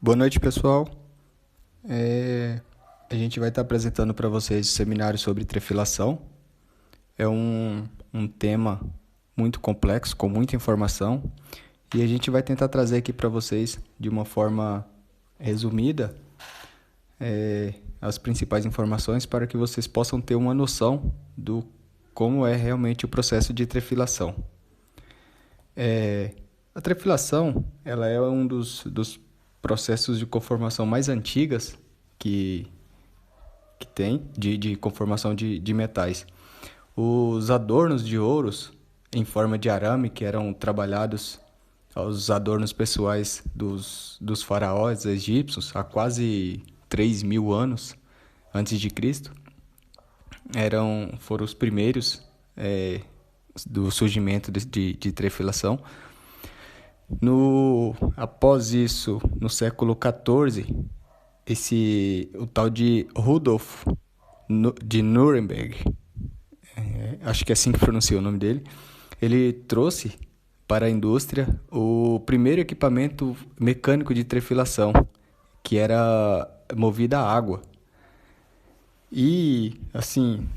Boa noite, pessoal. A gente vai estar apresentando para vocês o seminário sobre trefilação. É um tema muito complexo, com muita informação, e a gente vai tentar trazer aqui para vocês, de uma forma resumida, as principais informações para que vocês possam ter uma noção do como é realmente o processo de trefilação. A trefilação, ela é um dos processos de conformação mais antigas que, que tem de conformação de metais. Os adornos de ouros em forma de arame que eram trabalhados aos adornos pessoais dos faraós egípcios há quase 3.000 anos antes de Cristo foram os primeiros do surgimento de trefilação. Após isso, no século XIV, o tal de Rudolf de Nuremberg, acho que é assim que pronuncia o nome dele, ele trouxe para a indústria o primeiro equipamento mecânico de trefilação, que era movido a água. E, assim,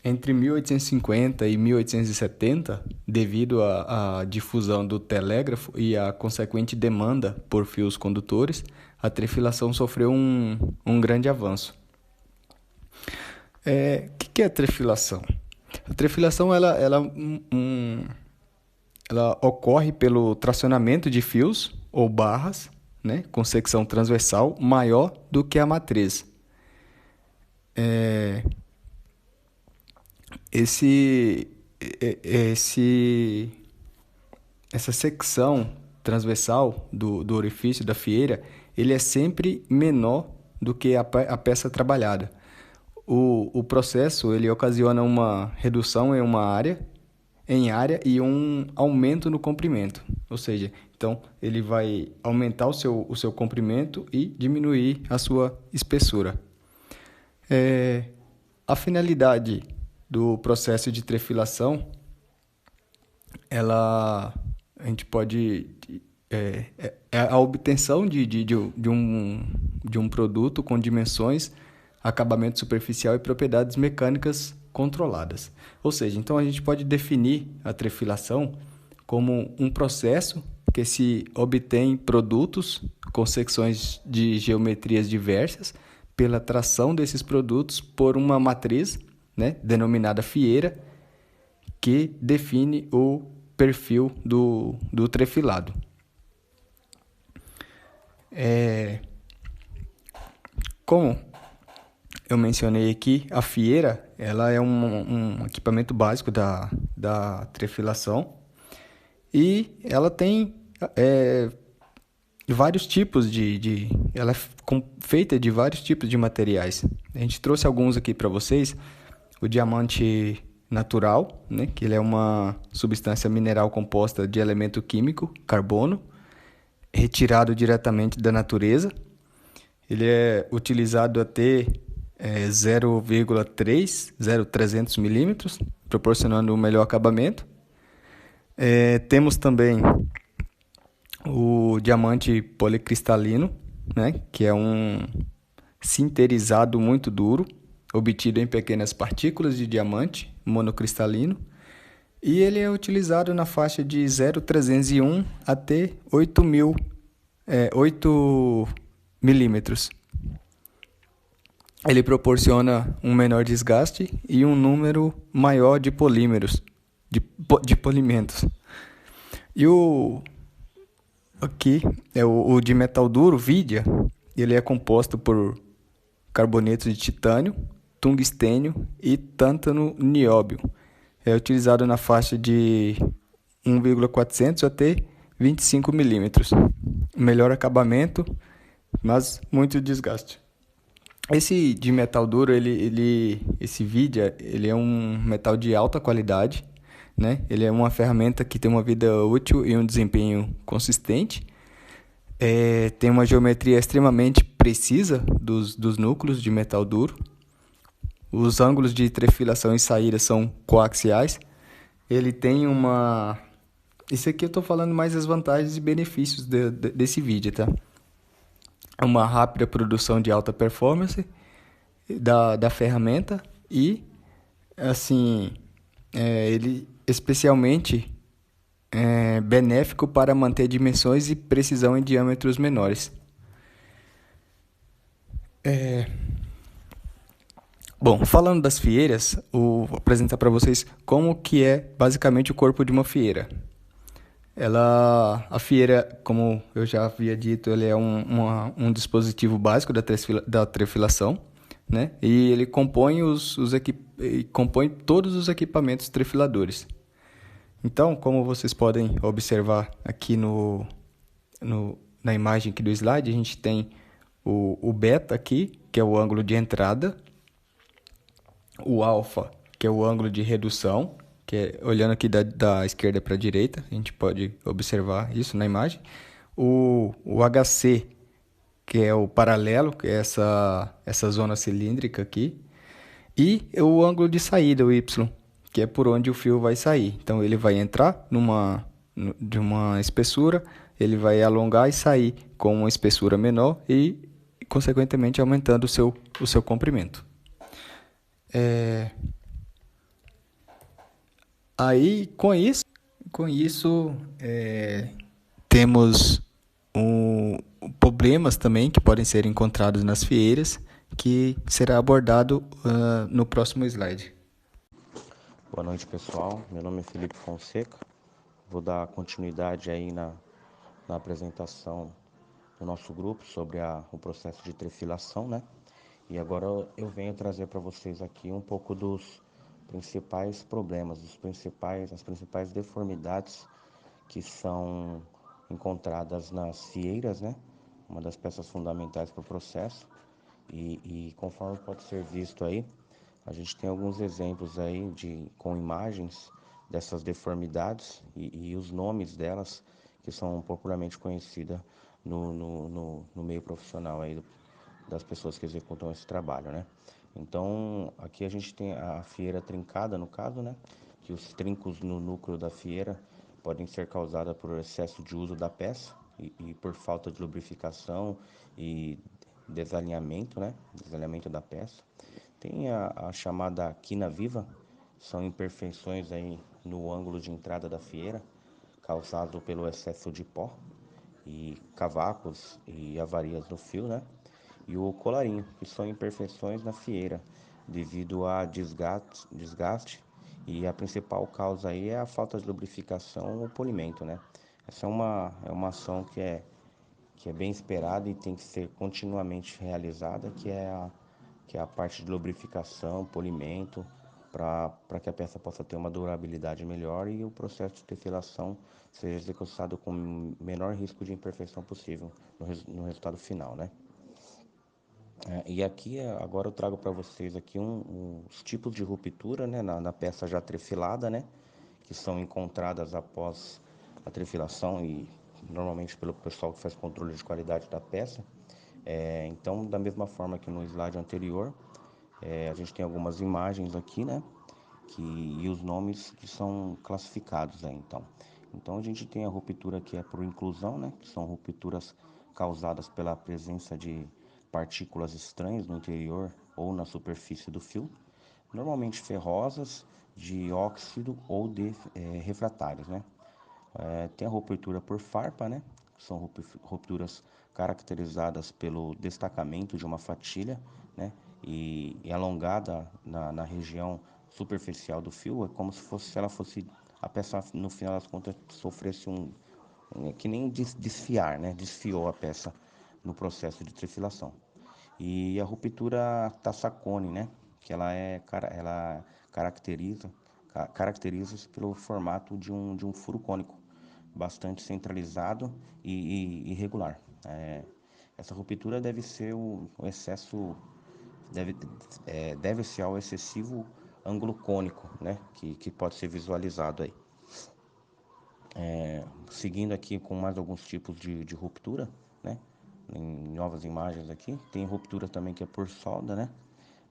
entre 1850 e 1870, devido à difusão do telégrafo e à consequente demanda por fios condutores, a trefilação sofreu um grande avanço. O que é a trefilação? A trefilação ela ocorre pelo tracionamento de fios ou barras, né, com secção transversal maior do que a matriz. Essa secção transversal do orifício da fieira, ele é sempre menor do que a peça trabalhada. O processo ele ocasiona uma redução em área e um aumento no comprimento. Ou seja, então ele vai aumentar o seu comprimento e diminuir a sua espessura. A finalidade do processo de trefilação, a gente pode é a obtenção de um produto com dimensões, acabamento superficial e propriedades mecânicas controladas. Ou seja, então a gente pode definir a trefilação como um processo que se obtém produtos com secções de geometrias diversas pela tração desses produtos por uma matriz, né, denominada fieira, que define o perfil do trefilado. Como eu mencionei aqui, a fieira ela é um equipamento básico da trefilação e ela tem vários tipos ela é feita de vários tipos de materiais. A gente trouxe alguns aqui para vocês. O diamante natural, né, que ele é uma substância mineral composta de elemento químico, carbono, retirado diretamente da natureza. Ele é utilizado até 0,300 milímetros, proporcionando um melhor acabamento. Temos também o diamante policristalino, né, que é um sinterizado muito duro, obtido em pequenas partículas de diamante monocristalino, e ele é utilizado na faixa de 0,301 até 8 milímetros. Ele proporciona um menor desgaste e um número maior de polímeros, de polimentos. E aqui é o de metal duro, Vidia. Ele é composto por carboneto de titânio, tungstênio e tântano nióbio. É utilizado na faixa de 1,400 até 25 milímetros. Melhor acabamento, mas muito desgaste. Esse de metal duro, esse Vidia, ele é um metal de alta qualidade, né? Ele é uma ferramenta que tem uma vida útil e um desempenho consistente. Tem uma geometria extremamente precisa dos núcleos de metal duro. Os ângulos de trefilação e saída são coaxiais. Ele tem uma... Isso aqui eu estou falando mais as vantagens e benefícios desse vídeo, tá? uma rápida produção de alta performance da ferramenta e, assim, ele especialmente benéfico para manter dimensões e precisão em diâmetros menores. Bom, falando das fieiras, vou apresentar para vocês como que é basicamente o corpo de uma fieira. A fieira, como eu já havia dito, ele é um dispositivo básico da trefilação, né? E ele compõe todos os equipamentos trefiladores. Então, como vocês podem observar aqui na imagem aqui do slide, a gente tem o beta aqui, que é o ângulo de entrada, o alfa, que é o ângulo de redução, que é olhando aqui da esquerda para a direita, a gente pode observar isso na imagem. O HC, que é o paralelo, que é essa zona cilíndrica aqui. E o ângulo de saída, o Y, que é por onde o fio vai sair. Então, ele vai entrar de uma espessura, ele vai alongar e sair com uma espessura menor e, consequentemente, aumentando o seu comprimento. Aí, com isso temos problemas também que podem ser encontrados nas fieiras, que será abordado no próximo slide. Boa noite, pessoal. Meu nome é Felipe Fonseca. Vou dar continuidade aí na apresentação do nosso grupo sobre o processo de trefilação, né? E agora eu venho trazer para vocês aqui um pouco dos principais problemas, as principais deformidades que são encontradas nas fieiras, né? Uma das peças fundamentais para o processo. E conforme pode ser visto aí, a gente tem alguns exemplos aí com imagens dessas deformidades e os nomes delas, que são popularmente conhecidas no meio profissional aí das pessoas que executam esse trabalho, né? Então, aqui a gente tem a fieira trincada, no caso, né? Que os trincos no núcleo da fieira podem ser causados por excesso de uso da peça e por falta de lubrificação e desalinhamento, né? Desalinhamento da peça. Tem a chamada quina viva, são imperfeições aí no ângulo de entrada da fieira, causado pelo excesso de pó e cavacos e avarias no fio, né? E o colarinho, que são imperfeições na fieira, devido a desgaste e a principal causa aí é a falta de lubrificação ou polimento, né? Essa é uma ação que é bem esperada e tem que ser continuamente realizada, que é a parte de lubrificação, polimento, para que a peça possa ter uma durabilidade melhor e o processo de tefilação seja executado com o menor risco de imperfeição possível no resultado final, né? E aqui agora eu trago para vocês aqui os tipos de ruptura, né, na peça já trefilada, né, que são encontradas após a trefilação e normalmente pelo pessoal que faz controle de qualidade da peça. Então, da mesma forma que no slide anterior, a gente tem algumas imagens aqui, né, e os nomes que são classificados aí, então a gente tem a ruptura que é por inclusão, né, que são rupturas causadas pela presença de partículas estranhas no interior ou na superfície do fio, normalmente ferrosas, de óxido ou de refratários, né. Tem a ruptura por farpa, né, que são rupturas caracterizadas pelo destacamento de uma fatilha, né, e alongada na região superficial do fio, é como se ela fosse a peça no final das contas sofresse que nem desfiar, né? Desfiou a peça no processo de trefilação. E a ruptura Tassacone, né? Que ela caracteriza-se pelo formato de um furo cônico, bastante centralizado e irregular. Essa ruptura deve ser o excesso deve-se ao excessivo ângulo cônico, né, que pode ser visualizado aí. Seguindo aqui com mais alguns tipos de ruptura, né, em novas imagens aqui, tem ruptura também que é por solda, né.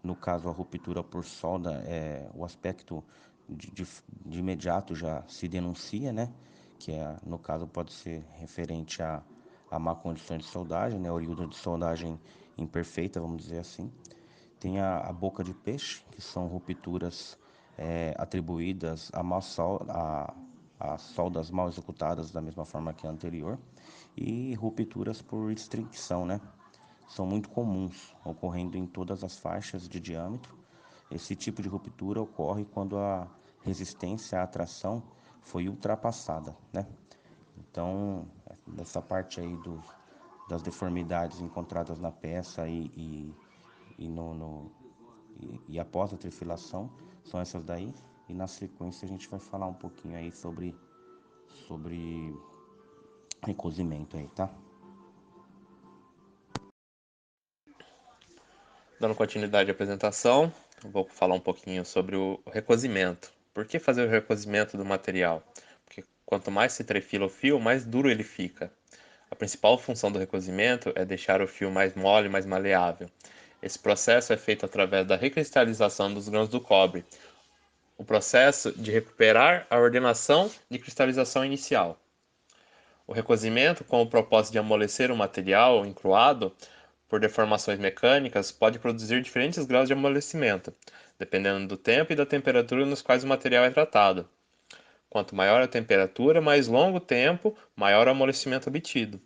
No caso, a ruptura por solda, o aspecto de imediato já se denuncia, né, que no caso pode ser referente a má condição de soldagem, né, oriunda de soldagem imperfeita, vamos dizer assim. Tem a boca de peixe, que são rupturas atribuídas a soldas mal executadas da mesma forma que a anterior, e rupturas por extinção, né? São muito comuns, ocorrendo em todas as faixas de diâmetro. Esse tipo de ruptura ocorre quando a resistência à tração foi ultrapassada, né? Então, dessa parte aí das deformidades encontradas na peça e, no, no- e após a trifilação, são essas daí. E na sequência a gente vai falar um pouquinho aí sobre recozimento aí, tá? Dando continuidade à apresentação, eu vou falar um pouquinho sobre o recozimento. Por que fazer o recozimento do material? Porque quanto mais se trefila o fio, mais duro ele fica. A principal função do recozimento é deixar o fio mais mole, mais maleável. Esse processo é feito através da recristalização dos grãos do cobre, o processo de recuperar a ordenação de cristalização inicial. O recozimento, com o propósito de amolecer o material encruado por deformações mecânicas, pode produzir diferentes graus de amolecimento, dependendo do tempo e da temperatura nos quais o material é tratado. Quanto maior a temperatura, mais longo o tempo, maior o amolecimento obtido.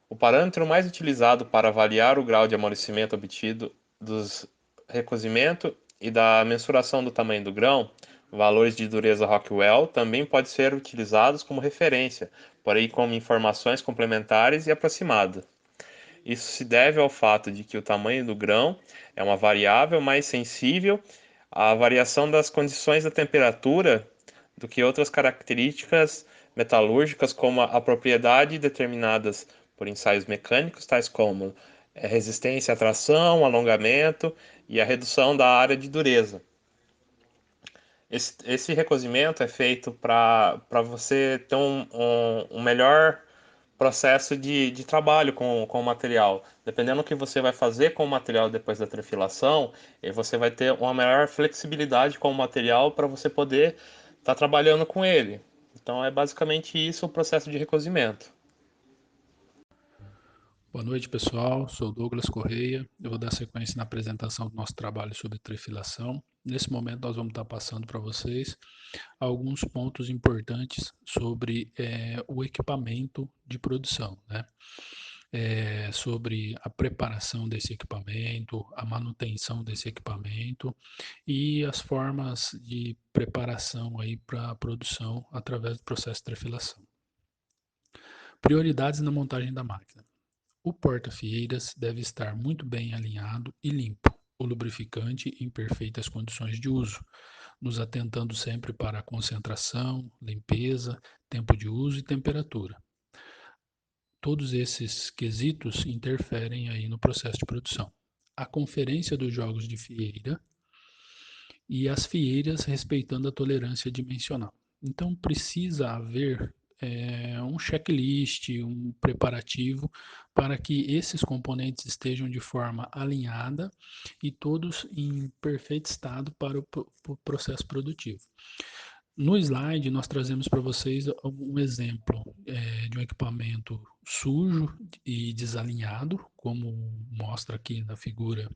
O parâmetro mais utilizado para avaliar o grau de amolecimento obtido dos recozimento e da mensuração do tamanho do grão, valores de dureza Rockwell, também podem ser utilizados como referência, porém como informações complementares e aproximadas. Isso se deve ao fato de que o tamanho do grão é uma variável mais sensível à variação das condições da temperatura do que outras características metalúrgicas, como a propriedade determinadas por ensaios mecânicos, tais como resistência à tração, alongamento e a redução da área de dureza. Esse recozimento é feito para você ter um melhor processo de trabalho com o material. Dependendo do que você vai fazer com o material depois da trefilação, você vai ter uma maior flexibilidade com o material para você poder estar trabalhando com ele. Então é basicamente isso o processo de recozimento. Boa noite, pessoal. Sou Douglas Correia. Eu vou dar sequência na apresentação do nosso trabalho sobre trefilação. Nesse momento, nós vamos estar passando para vocês alguns pontos importantes sobre o equipamento de produção, né? Sobre a preparação desse equipamento, a manutenção desse equipamento e as formas de preparação aí para a produção através do processo de trefilação. Prioridades na montagem da máquina. O porta-fieiras deve estar muito bem alinhado e limpo, o lubrificante em perfeitas condições de uso, nos atentando sempre para a concentração, limpeza, tempo de uso e temperatura. Todos esses quesitos interferem aí no processo de produção. A conferência dos jogos de fieira e as fieiras respeitando a tolerância dimensional. Então precisa haver um checklist, um preparativo para que esses componentes estejam de forma alinhada e todos em perfeito estado para o processo produtivo. No slide, nós trazemos para vocês um exemplo de um equipamento sujo e desalinhado, como mostra aqui na figura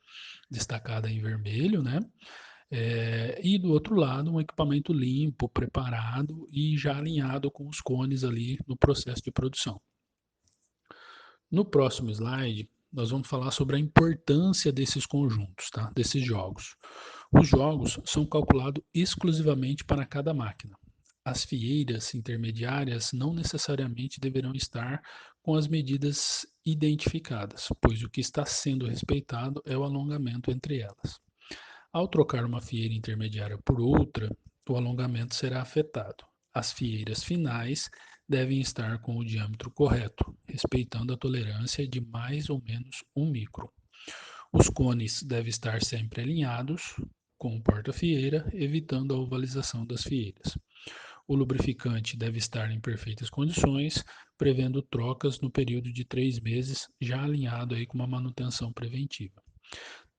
destacada em vermelho, né? E do outro lado, um equipamento limpo, preparado e já alinhado com os cones ali no processo de produção. No próximo slide, nós vamos falar sobre a importância desses conjuntos, tá? Desses jogos. Os jogos são calculados exclusivamente para cada máquina. As fieiras intermediárias não necessariamente deverão estar com as medidas identificadas, pois o que está sendo respeitado é o alongamento entre elas. Ao trocar uma fieira intermediária por outra, o alongamento será afetado. As fieiras finais devem estar com o diâmetro correto, respeitando a tolerância de mais ou menos 1 micron. Os cones devem estar sempre alinhados com o porta-fieira, evitando a ovalização das fieiras. O lubrificante deve estar em perfeitas condições, prevendo trocas no período de 3 meses, já alinhado aí com uma manutenção preventiva.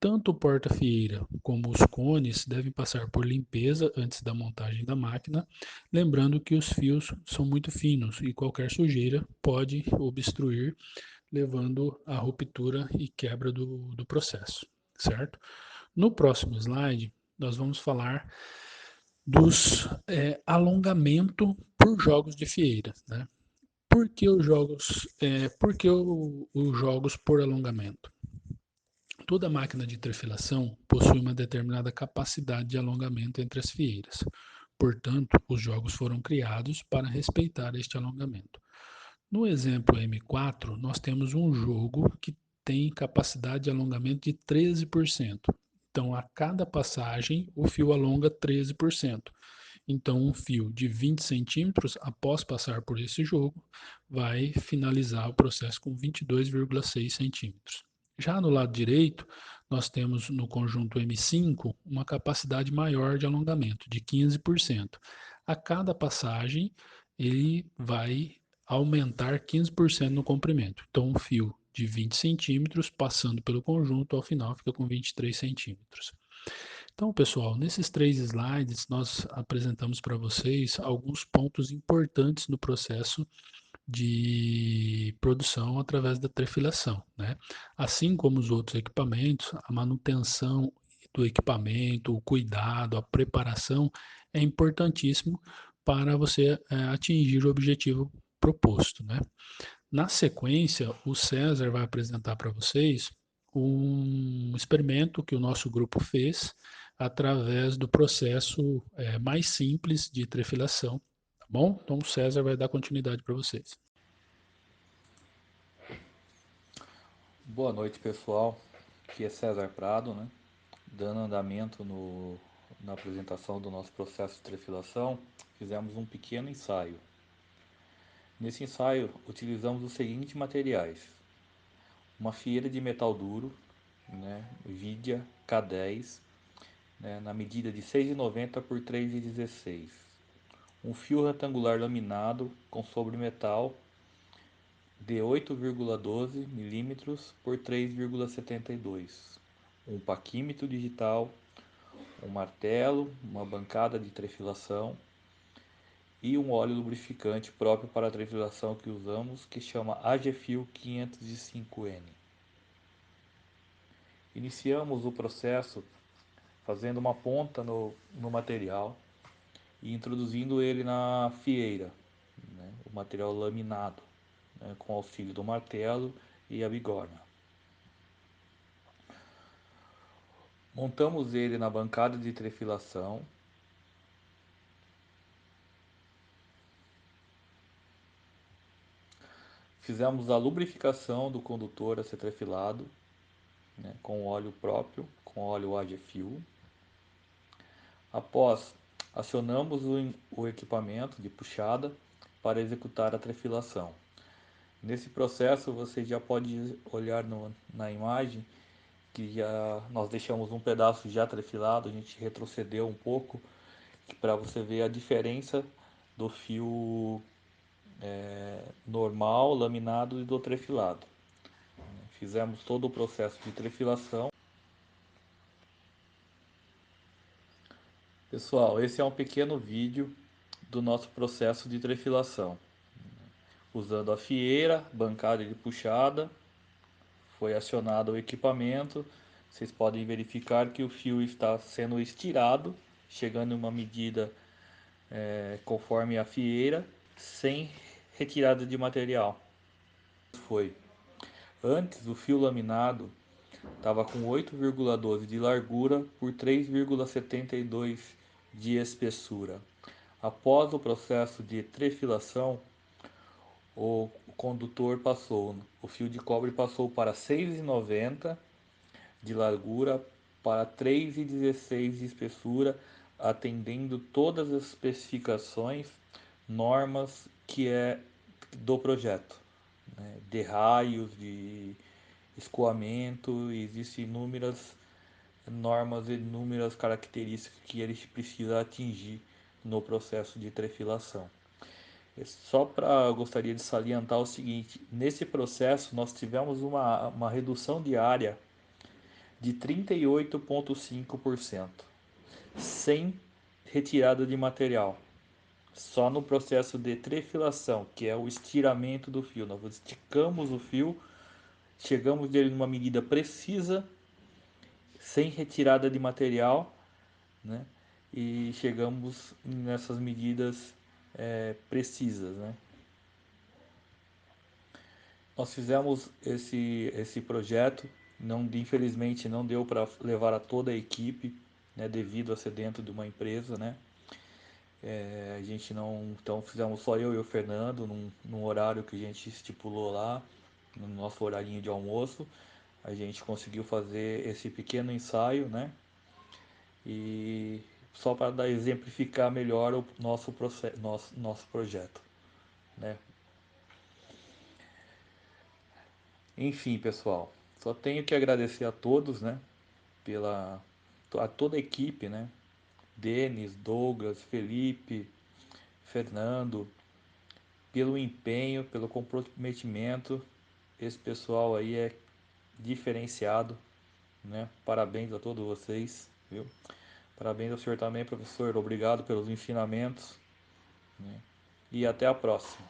Tanto o porta-fieira como os cones devem passar por limpeza antes da montagem da máquina, lembrando que os fios são muito finos e qualquer sujeira pode obstruir, levando à ruptura e quebra do processo, certo? No próximo slide, nós vamos falar dos alongamento por jogos de fieira, né? Por que os jogos por alongamento? Toda máquina de trefilação possui uma determinada capacidade de alongamento entre as fieiras. Portanto, os jogos foram criados para respeitar este alongamento. No exemplo M4, nós temos um jogo que tem capacidade de alongamento de 13%. Então, a cada passagem, o fio alonga 13%. Então, um fio de 20 centímetros, após passar por esse jogo, vai finalizar o processo com 22,6 centímetros. Já no lado direito, nós temos no conjunto M5 uma capacidade maior de alongamento, de 15%. A cada passagem, ele vai aumentar 15% no comprimento. Então, um fio de 20 centímetros, passando pelo conjunto, ao final fica com 23 centímetros. Então, pessoal, nesses 3 slides, nós apresentamos para vocês alguns pontos importantes no processo de produção através da trefilação, né? Assim como os outros equipamentos, a manutenção do equipamento, o cuidado, a preparação é importantíssimo para você atingir o objetivo proposto, né? Na sequência, o César vai apresentar para vocês um experimento que o nosso grupo fez através do processo mais simples de trefilação, tá bom? Então o César vai dar continuidade para vocês. Boa noite, pessoal. Aqui é César Prado, né? Dando andamento na apresentação do nosso processo de trefilação, fizemos um pequeno ensaio. Nesse ensaio, utilizamos os seguintes materiais: uma fieira de metal duro, né? Vidia K10, né? Na medida de 6,90 por 3,16. Um fio retangular laminado com sobremetal de 8,12 mm por 3,72. Um paquímetro digital, um martelo, uma bancada de trefilação e um óleo lubrificante próprio para a trefilação que usamos, que chama AGFIL 505N. Iniciamos o processo fazendo uma ponta no material e introduzindo ele na fieira, né, o material laminado, né, com auxílio do martelo e a bigorna. Montamos ele na bancada de trefilação. Fizemos a lubrificação do condutor a ser trefilado, né, com óleo próprio, com óleo AGFIL. Após, acionamos o equipamento de puxada para executar a trefilação. Nesse processo, você já pode olhar na imagem que nós deixamos um pedaço já trefilado, a gente retrocedeu um pouco para você ver a diferença do fio normal, laminado e do trefilado. Fizemos todo o processo de trefilação. Pessoal, esse é um pequeno vídeo do nosso processo de trefilação. Usando a fieira, bancada de puxada, foi acionado o equipamento. Vocês podem verificar que o fio está sendo estirado, chegando em uma medida conforme a fieira, sem retirada de material. Foi. Antes, o fio laminado estava com 8,12 de largura por 3,72 de espessura. Após o processo de trefilação, o condutor passou, o fio de cobre passou para 6,90 de largura para 3,16 de espessura, atendendo todas as especificações, normas que é do projeto, né? De raios, de escoamento, existem inúmeras normas e inúmeras características que ele precisa atingir no processo de trefilação. Só para gostaria de salientar o seguinte: nesse processo nós tivemos uma redução de área de 38,5%, sem retirada de material. Só no processo de trefilação, que é o estiramento do fio. Nós esticamos o fio, chegamos dele numa medida precisa, sem retirada de material, né? E chegamos nessas medidas precisas, né? Nós fizemos esse projeto, infelizmente não deu para levar a toda a equipe, né, devido a ser dentro de uma empresa, né? A gente não, então fizemos só eu e o Fernando num horário que a gente estipulou lá, no nosso horarinho de almoço. A gente conseguiu fazer esse pequeno ensaio, né? E só para dar exemplificar melhor o nosso processo, nosso projeto, né? Enfim, pessoal, só tenho que agradecer a todos, né? Pela a toda a equipe, né? Denis, Douglas, Felipe, Fernando, pelo empenho, pelo comprometimento. Esse pessoal aí é diferenciado, né? Parabéns a todos vocês, viu? Parabéns ao senhor também, professor. Obrigado pelos ensinamentos, né? E até a próxima.